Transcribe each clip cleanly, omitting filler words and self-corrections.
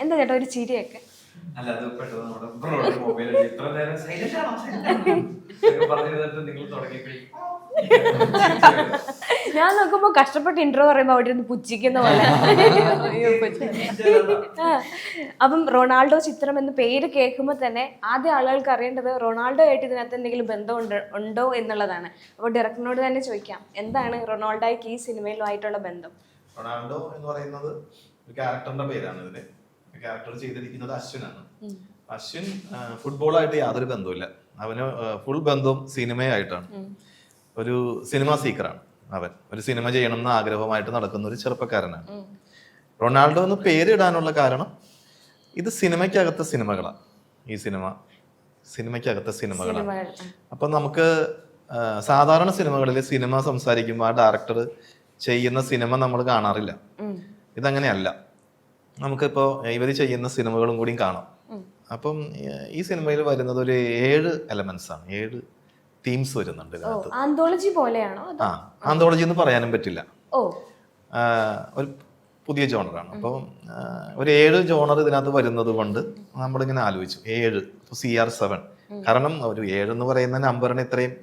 എന്താ ചേട്ടാ ഒരു ചിരിയൊക്കെ? അല്ല അത് പെട്ടെന്ന് നമ്മുടെ ബ്രോയുടെ മൊബൈലിൽ ഇത്ര നേരം സൈലന്റ് ആണോ പറഞ്ഞിരുന്നിട്ട് നിങ്ങൾ തുടങ്ങിയപ്പോഴേ ഞാൻ നോക്കുമ്പോ കഷ്ടപ്പെട്ട് ഇൻട്രോ പറയുമ്പോ അവിടെ ഇരുന്ന് പുച്ഛിക്കുന്ന പോലെ. അപ്പം റൊണാൾഡോ ചിത്രം എന്ന് പേര് കേൾക്കുമ്പോൾ തന്നെ ആദ്യം ആളുകൾക്ക് അറിയേണ്ടത് റൊണാൾഡോ ആയിട്ട് ഇതിനകത്ത് എന്തെങ്കിലും ഉണ്ടോ എന്നുള്ളതാണ്. അപ്പോൾ ഡയറക്ടറിനോട് തന്നെ ചോദിക്കാം, എന്താണ് റൊണാൾഡോയ്ക്ക് ഈ സിനിമയിലുമായിട്ടുള്ള ബന്ധം? റൊണാൾഡോ എന്ന് പറയുന്നത് ഒരു ക്യാരക്ടറിന്റെ പേരാണ്. ഇതില് ക്യാരക്ടർ ചെയ്തിരിക്കുന്നത് അശ്വിനാണ്. അശ്വിൻ ഫുട്ബോളായിട്ട് യാതൊരു ബന്ധവുമില്ല. അവന് ഫുൾ ബന്ധവും സിനിമയായിട്ടാണ്. ഒരു സിനിമ സീക്കറാണ് അവൻ. ഒരു സിനിമ ചെയ്യണം എന്ന ആഗ്രഹമായിട്ട് നടക്കുന്ന ഒരു ചെറുപ്പക്കാരനാണ്. റൊണാൾഡോ എന്ന് പേരിടാനുള്ള കാരണം ഇത് സിനിമയ്ക്കകത്തെ സിനിമകളാണ്. ഈ സിനിമയ്ക്കകത്തെ സിനിമകളാണ്. അപ്പൊ നമുക്ക് സാധാരണ സിനിമകളിൽ സിനിമ സംസാരിക്കുമ്പോൾ ആ ഡയറക്ടർ ചെയ്യുന്ന സിനിമ നമ്മൾ കാണാറില്ല. ഇതങ്ങനെയല്ല. നമുക്കിപ്പോ ഇവര് ചെയ്യുന്ന സിനിമകളും കൂടി കാണാം. അപ്പം ഈ സിനിമയിൽ വരുന്നത് ഒരു 7 എലമെന്റ്സ് ആണ്, 7 തീംസ് വരുന്നുണ്ട്. ആന്തോളജി പോലെയാണോ? ആന്തോളജി എന്ന് പറയാനും പറ്റില്ല. ഒരു പുതിയ ജോണറാണ്. അപ്പം ഒരു 7 ജോണർ ഇതിനകത്ത് വരുന്നത് കൊണ്ട് നമ്മളിങ്ങനെ ആലോചിച്ചു 7 CR7. കാരണം ഒരു 7 എന്ന് പറയുന്ന നമ്പറിനെ ഇത്രയും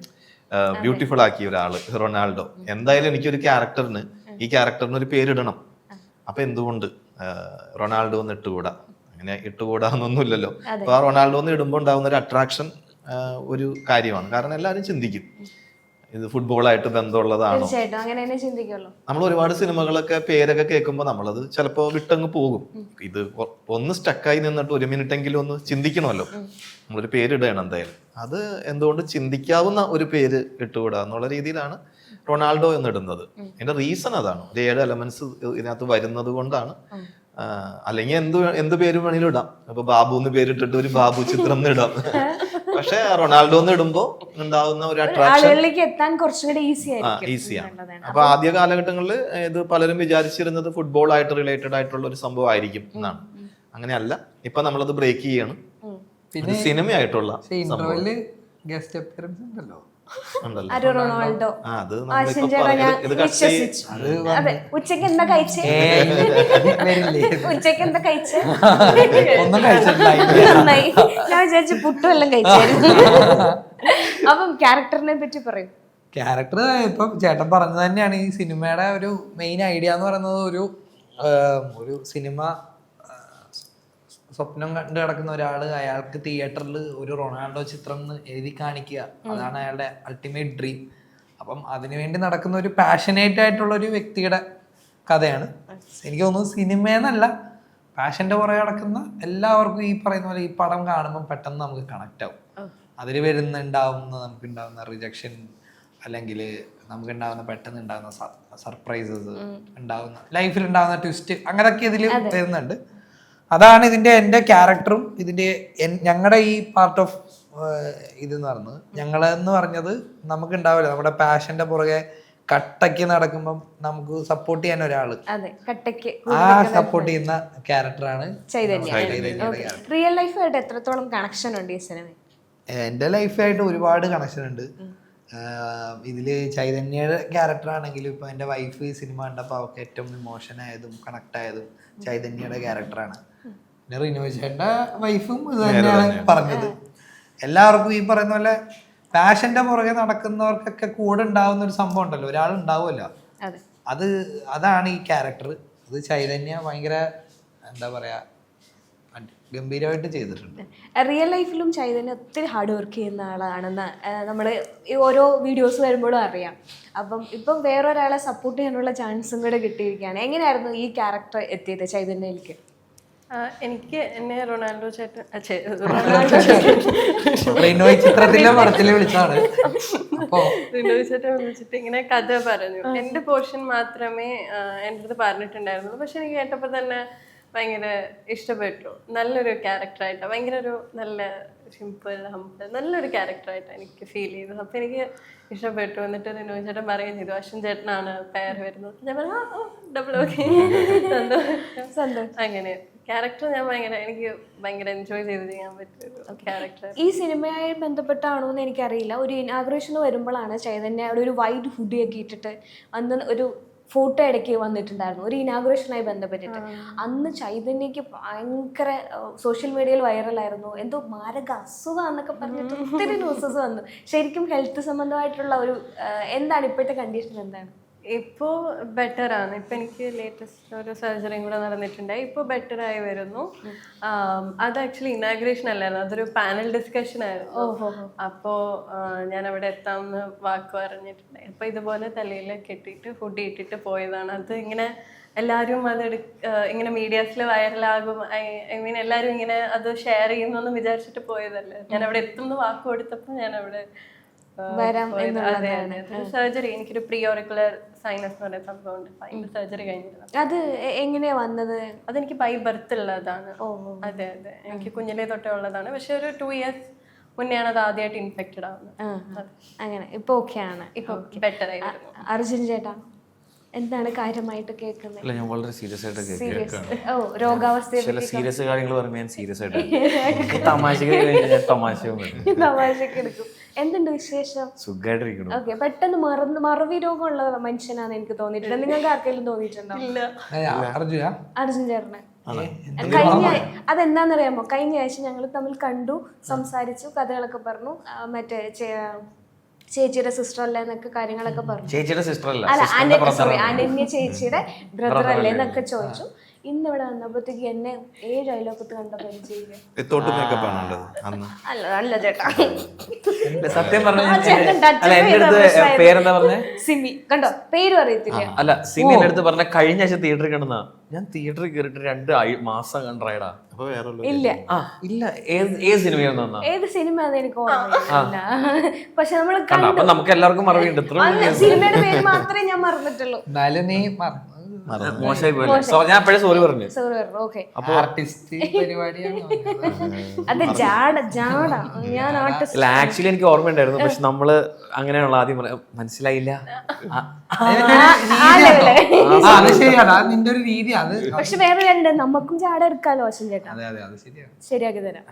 ബ്യൂട്ടിഫുൾ ആക്കിയ ഒരാള് റൊണാൾഡോ. എന്തായാലും എനിക്കൊരു ക്യാരക്ടറിന് ഈ ക്യാരക്ടറിന് ഒരു പേരിടണം. അപ്പൊ എന്തുകൊണ്ട് റൊണാൾഡോ എന്ന് ഇട്ടുകൂടാ? അങ്ങനെ ഇട്ടുകൂടാന്നൊന്നുമില്ലല്ലോ. അപ്പൊ ആ റൊണാൾഡോ എന്ന് ഇടുമ്പോൾ ഉണ്ടാകുന്ന ഒരു അട്രാക്ഷൻ ഒരു കാര്യമാണ്. കാരണം എല്ലാവരും ചിന്തിക്കും ഇത് ഫുട്ബോളായിട്ട് ബന്ധമുള്ളതാണോ. നമ്മൾ ഒരുപാട് സിനിമകളൊക്കെ പേരൊക്കെ കേൾക്കുമ്പോൾ നമ്മളത് ചിലപ്പോൾ വിട്ടങ്ങ് പോകും. ഇത് ഒന്ന് സ്റ്റക്കായി നിന്നിട്ട് 1 മിനിറ്റെങ്കിലും ഒന്ന് ചിന്തിക്കണമല്ലോ. നമ്മളൊരു പേരിടുകയാണ് എന്തായാലും. അത് എന്തുകൊണ്ട് ചിന്തിക്കാവുന്ന ഒരു പേര് ഇട്ടുകൂടാ എന്നുള്ള രീതിയിലാണ് റൊണാൾഡോ എന്നിടുന്നത്. അതിന്റെ റീസൺ അതാണ്. ഒരു 7 എലമെന്റ്സ് ഇതിനകത്ത് വരുന്നത് കൊണ്ടാണ്. അല്ലെങ്കിൽ എന്ത് പേര് വേണമെങ്കിലും ഇടാം. അപ്പൊ ബാബു എന്ന് പേരിട്ടിട്ട് ഒരു ബാബു ചിത്രം ഇടാം. പക്ഷെ റൊണാൾഡോ എന്ന് ഇടുമ്പോ ഉണ്ടാവുന്ന ഒരു അട്രാക്ഷൻ ഈസിയാണ്. അപ്പൊ ആദ്യ കാലഘട്ടങ്ങളിൽ ഇത് പലരും വിചാരിച്ചിരുന്നത് ഫുട്ബോൾ ആയിട്ട് റിലേറ്റഡ് ആയിട്ടുള്ള ഒരു സംഭവം ആയിരിക്കും എന്നാണ്. അങ്ങനെയല്ല. ഇപ്പൊ നമ്മളത് ബ്രേക്ക് ചെയ്യാണ്. പിന്നെ സിനിമയായിട്ടുള്ള ഗസ്റ്റ് അപ്പിയറൻസ് ഉണ്ടല്ലോ. റൊണാൾഡോ ഉച്ചക്ക് എന്താ കഴിച്ചേ? ഉച്ചക്ക് എന്താ കഴിച്ചേ? ഞാൻ വിചാരിച്ചു പുട്ടും എല്ലാം കഴിച്ചായിരുന്നു. അപ്പം ക്യാരക്ടറിനെ പറ്റി പറയും. ക്യാരക്ടർ ഇപ്പം ചേട്ടൻ പറഞ്ഞത് തന്നെയാണ്. ഈ സിനിമയുടെ ഒരു മെയിൻ ഐഡിയ എന്ന് പറയുന്നത് ഒരു സിനിമ സ്വപ്നം കണ്ടു കിടക്കുന്ന ഒരാള് അയാൾക്ക് തിയേറ്ററിൽ ഒരു റൊണാൾഡോ ചിത്രം എഴുതി കാണിക്കുക. അതാണ് അയാളുടെ അൾട്ടിമേറ്റ് ഡ്രീം. അപ്പം അതിനുവേണ്ടി നടക്കുന്ന ഒരു പാഷനേറ്റ് ആയിട്ടുള്ള ഒരു വ്യക്തിയുടെ കഥയാണ്. എനിക്ക് തോന്നുന്നു സിനിമയെന്നല്ല, പാഷന്റെ പുറകെ നടക്കുന്ന എല്ലാവർക്കും ഈ പറയുന്ന പോലെ ഈ പടം കാണുമ്പോൾ പെട്ടെന്ന് നമുക്ക് കണക്ട് ആവും. അതിൽ നമുക്കുണ്ടാവുന്ന റിജക്ഷൻ, അല്ലെങ്കിൽ നമുക്കുണ്ടാവുന്ന പെട്ടെന്ന് ഉണ്ടാകുന്ന സർപ്രൈസസ്, ലൈഫിൽ ഉണ്ടാകുന്ന ട്വിസ്റ്റ്, അങ്ങനെയൊക്കെ ഇതിൽ വരുന്നുണ്ട്. അതാണ് എൻ്റെ ക്യാരക്ടറും ഇതിൻ്റെ ഞങ്ങളുടെ ഈ പാർട്ട് ഓഫ് ഇതെന്ന് പറഞ്ഞത്. ഞങ്ങളെന്ന് പറഞ്ഞത് നമുക്ക് ഉണ്ടാവില്ല. നമ്മുടെ പാഷന്റെ പുറകെ കട്ടയ്ക്ക് നടക്കുമ്പം നമുക്ക് സപ്പോർട്ട് ചെയ്യാൻ ഒരാള്, ആ സപ്പോർട്ട് ചെയ്യുന്ന ക്യാരക്ടറാണ് ചൈതന്യ. റിയൽ ലൈഫായിട്ട് എത്രത്തോളം കണക്ഷൻ ഉണ്ട് ഈ സിനിമ? എൻ്റെ ലൈഫായിട്ട് ഒരുപാട് കണക്ഷൻ ഉണ്ട്. ഇതില് ചൈതന്യയുടെ ക്യാരക്ടർ ആണെങ്കിലും ഇപ്പൊ എൻ്റെ വൈഫ് ഈ സിനിമ കണ്ടപ്പോൾ അവർക്ക് ഏറ്റവും ഇമോഷൻ ആയതും കണക്ട് ആയതും ചൈതന്യയുടെ ക്യാരക്ടറാണ്. പിന്നെ റിനോജയുടെ വൈഫും ഇത് തന്നെയാണ് പറഞ്ഞത്. എല്ലാവർക്കും ഈ പറയുന്ന പോലെ പാഷന്റെ പുറകെ നടക്കുന്നവർക്കൊക്കെ കൂടെ ഉണ്ടാവുന്ന ഒരു സംഭവം ഉണ്ടല്ലോ, ഒരാൾ ഉണ്ടാവുമല്ലോ. അതാണ് ഈ ക്യാരക്ടർ. അത് ചൈതന്യ ഭയങ്കര എന്താ പറയാ ഗംഭീരമായിട്ട് ചെയ്തിട്ടുണ്ട്. റിയൽ ലൈഫിലും ചൈതന്യ ഒത്തിരി ഹാർഡ് വർക്ക് ചെയ്യുന്ന ആളാണെന്ന് നമ്മൾ ഈ ഓരോ വീഡിയോസ് വരുമ്പോഴും അറിയാം. അപ്പം ഇപ്പം വേറൊരാളെ സപ്പോർട്ട് ചെയ്യാനുള്ള ചാൻസും കൂടെ കിട്ടിയിരിക്കുകയാണ്. എങ്ങനെയായിരുന്നു ഈ ക്യാരക്ടർ എത്തിയത് ചൈതന്യയിലേക്ക്? എനിക്ക് എന്നെ റൊണാൾഡോ ചേട്ടൻ വിളിച്ചിട്ട് ഇങ്ങനെ കഥ പറഞ്ഞു. എന്റെ പോർഷൻ മാത്രമേ എൻ്റെ അടുത്ത് പറഞ്ഞിട്ടുണ്ടായിരുന്നുള്ളൂ. പക്ഷെ എനിക്ക് കേട്ടപ്പോൾ തന്നെ ഭയങ്കര ഇഷ്ടപ്പെട്ടു. നല്ലൊരു ക്യാരക്ടറായിട്ടാണ്, ഭയങ്കര ഒരു നല്ല സിമ്പിൾ ഹംബിൾ നല്ലൊരു ക്യാരക്ടറായിട്ടാണ് എനിക്ക് ഫീൽ ചെയ്തത്. അപ്പം എനിക്ക് ഇഷ്ടപ്പെട്ടു. എന്നിട്ട് റിനോജ് ചേട്ടൻ പറയുകയും ചെയ്തു അശ്വിൻ ചേട്ടനാണ് പേര് വരുന്നത്. ഞാൻ പറഞ്ഞു ഡബിൾ ഓക്കെ അങ്ങനെ ക്യാരക്ടർ എനിക്ക് ഭയങ്കര എൻജോയ് ചെയ്ത് ചെയ്യാൻ പറ്റിയൊരു ക്യാരക്ടർ. ഈ സിനിമയായി ബന്ധപ്പെട്ടാണോ എന്ന് എനിക്കറിയില്ല. ഒരു ഇനാഗുറേഷൻ വരുമ്പോഴാണ് ചൈതന്യ അവിടെ ഒരു വൈറ്റ് ഹുഡിയൊക്കെ ഇട്ടിട്ട് അന്ന് ഒരു ഫോട്ടോ ഇടയ്ക്ക് വന്നിട്ടുണ്ടായിരുന്നു ഒരു ഇനാഗുറേഷനായി ബന്ധപ്പെട്ടിട്ട്. അന്ന് ചൈതന്യക്ക് ഭയങ്കര സോഷ്യൽ മീഡിയയിൽ വൈറലായിരുന്നു, എന്തോ മാരക അസുഖം എന്നൊക്കെ പറഞ്ഞിട്ട് ഒത്തിരി ന്യൂസസ് വന്നു. ശരിക്കും ഹെൽത്ത് സംബന്ധമായിട്ടുള്ള ഒരു എന്താണ് ഇപ്പോഴത്തെ കണ്ടീഷൻ എന്താണ്? ഇപ്പോൾ ബെറ്ററാണ്. ഇപ്പം എനിക്ക് ലേറ്റസ്റ്റ് ഒരു സർജറിയും കൂടെ നടന്നിട്ടുണ്ട്. ഇപ്പോൾ ബെറ്ററായി വരുന്നു. അത് ആക്ച്വലി ഇനാഗ്രേഷൻ അല്ലായിരുന്നു, അതൊരു പാനൽ ഡിസ്കഷൻ ആയിരുന്നു. അപ്പോൾ ഞാൻ അവിടെ എത്താമെന്ന് വാക്ക് പറഞ്ഞിട്ടുണ്ടായി. അപ്പോൾ ഇതുപോലെ തലയിൽ കെട്ടിയിട്ട് ഫുഡ് ഇട്ടിട്ട് പോയതാണ്. അത് ഇങ്ങനെ എല്ലാവരും ഇങ്ങനെ മീഡിയാസിൽ വൈറലാകും, ഐ മീൻ എല്ലാവരും ഇങ്ങനെ അത് ഷെയർ ചെയ്യുന്നു വിചാരിച്ചിട്ട് പോയതല്ലേ. ഞാൻ അവിടെ എത്തുന്ന വാക്ക് കൊടുത്തപ്പോൾ ഞാൻ അവിടെ സർജറി, എനിക്കൊരു പ്രീ ഓറിക്കുലർ സൈനസ് എന്ന് പറയുന്ന സംഭവം ഉണ്ട്. അതിന്റെ സർജറി കഴിഞ്ഞിരുന്നു. അത് എങ്ങനെയാ വന്നത്? അതെനിക്ക് ബൈ ബർത്ത് ഉള്ളതാണ്. അതെ അതെ, എനിക്ക് കുഞ്ഞിലേ തൊട്ടേ ഉള്ളതാണ്. പക്ഷെ ഒരു 2 years മുന്നെയാണ് അത് ആദ്യമായിട്ട് ഇൻഫെക്റ്റഡ് ആവുന്നത്. അങ്ങനെ ഇപ്പൊ ഓക്കെ ആണ്, ഇപ്പൊ ബെറ്റർ ആയി വരുന്നു. അർജുൻ ചേട്ടാ എന്താണ് കാര്യമായിട്ട് കേൾക്കുന്നത്? അല്ല, ഞാൻ വളരെ സീരിയസ് ആയിട്ട് കേൾക്കുകയാണ്. രോഗാവസ്ഥ ചില സീരിയസ് കാര്യങ്ങൾ പറയുമ്പോൾ ഞാൻ സീരിയസ് ആയിട്ട് തമാശക്ക് ഞാൻ തമാശയും തമാശക്ക് എടുക്കും. എന്തുണ്ട് വിശേഷം? സുഖമായിട്ടിരിക്കണം. ഓക്കെ, പെട്ടെന്ന് മറവി രോഗമുള്ള മനുഷ്യനാണ് എനിക്ക് തോന്നിയിട്ടുണ്ട്. നിങ്ങൾക്ക് ആർക്കെങ്കിലും തോന്നിയിട്ടുണ്ടോ? അർജുൻ ചേട്ടന് അതെന്താന്നറിയാമോ, കഴിഞ്ഞ ആഴ്ച ഞങ്ങൾ തമ്മിൽ കണ്ടു, സംസാരിച്ചു, കഥകളൊക്കെ പറഞ്ഞു. മറ്റേ ചേച്ചിയുടെ സിസ്റ്റർ അല്ലേ എന്നൊക്കെ കാര്യങ്ങളൊക്കെ പറഞ്ഞു. ചേച്ചിയുടെ സിസ്റ്റർ അല്ല, അനന്യ ചേച്ചിയുടെ ബ്രദർ അല്ലേ എന്നൊക്കെ ചോദിച്ചു. ഇന്നിവിടെ വന്നപ്പോഴത്തേക്ക് എന്നെ 7 അയലോക്കത്ത് കണ്ട പരിചയം. അല്ല ചേട്ടാ, സത്യം സിമി കണ്ടോ, പേര് അറിയത്തില്ല. അല്ല, സിമിന്റെ അടുത്ത് പറഞ്ഞ കഴിഞ്ഞ ആഴ്ച തിയേറ്ററിൽ കണ്ടെന്നാ. ഞാൻ തിയേറ്ററിൽ കയറിയിട്ട് 2 മാസം കണ്ടായടാ. ഇല്ല ഇല്ല, ഏത് സിനിമയാണെന്നാ? ഏത് സിനിമയാണെന്ന് എനിക്ക് ഓർമ്മയില്ല. പക്ഷെ നമ്മൾ നമുക്ക് എല്ലാവർക്കും മറവിയുണ്ട്. സിനിമയുടെ പേര് മാത്രമേ ഞാൻ മറന്നിട്ടുള്ളൂ. മോശമായി പോയി. ഞാൻ അപ്പോഴേ സോറി പറഞ്ഞു. അത് ജാട ഞാൻ ആക്ച്വലി എനിക്ക് ഓർമ്മയുണ്ടായിരുന്നു, പക്ഷെ നമ്മള് അങ്ങനെയുള്ള ആദ്യം മനസ്സിലായില്ല. പക്ഷെ വേറെ രണ്ട് നമുക്കും ജാട എടുക്കാലോ അശ്വിൻ ചേട്ടാ. ശരിയാക്കി തരാം.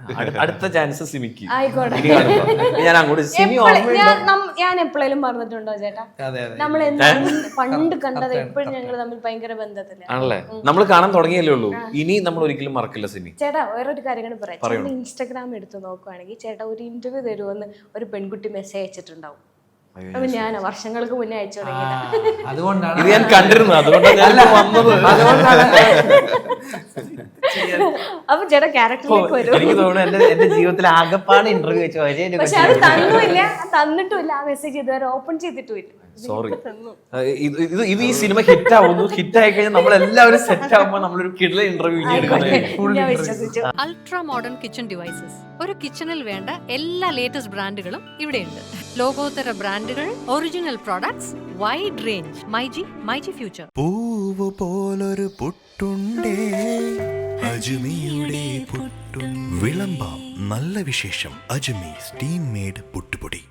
അടുത്ത ചാൻസ് സിമിക്ക് ആയിക്കോട്ടെ. ഞാൻ അങ്ങോട്ട് ഞാൻ എപ്പോഴേലും പറഞ്ഞിട്ടുണ്ടോ ചേട്ടാ? നമ്മൾ പണ്ട് കണ്ടത് എപ്പോഴും ഞങ്ങൾ തമ്മിൽ ഭയങ്കര ബന്ധത്തില് ആണല്ലേ. നമ്മൾ കാണാൻ തുടങ്ങിയല്ലേ ഉള്ളൂ. ഇനി നമ്മൾ ഒരിക്കലും മറക്കില്ല സിമി. ചേട്ടാ വേറൊരു കാര്യം കൂടെ പറയാം. ചേട്ടൻ ഇൻസ്റ്റാഗ്രാം എടുത്ത് നോക്കുവാണെങ്കിൽ ചേട്ടാ ഒരു ഇന്റർവ്യൂ തരുമെന്ന് ഒരു പെൺകുട്ടി മെസ്സേജ് അയച്ചിട്ടുണ്ടാവും. അപ്പൊ ഞാൻ വർഷങ്ങൾക്ക് മുന്നേ അയച്ചു തുടങ്ങിയതാണ്. ഇത് ഞാൻ കണ്ടിരുന്നു, അതുകൊണ്ടാണ് വന്നത്. അപ്പൊ ചേട്ടാ ക്യാരക്ടറിലേക്ക് വരും. എനിക്ക് തോന്നുന്നു എന്റെ ജീവിതത്തിൽ ആകെപ്പാട് ഇന്റർവ്യൂ വെച്ചു. പക്ഷെ അത് തന്നിട്ടുമില്ല, ആ മെസ്സേജ് ഇതുവരെ ഓപ്പൺ ചെയ്തിട്ടുമില്ല. സോറി. ഇത് ഈ സിനിമ ഹിറ്റ് ആവുന്നു. ഹിറ്റ് ആയി കഴിഞ്ഞാൽ നമ്മളെല്ലാവരും സെറ്റ് ആവുമ്പോൾ നമ്മളൊരു കിടിലൻ interview ultra modern kitchen devices. ഒരു കിച്ചണിൽ വേണ്ട എല്ലാ ലേറ്റസ്റ്റ് ബ്രാൻഡുകളും ഇവിടെയുണ്ട്. ലോകോത്തര ബ്രാൻഡുകൾ, original products, wide range. MyG future. പൂവ് പോലൊരു പുട്ടുണ്ടേ അജ്മിയുടെ പുട്ടും. വിളമ്പാം നല്ല വിശേഷം. അജ്മി സ്റ്റീം മെയ്ഡ് പുട്ടുപൊടി.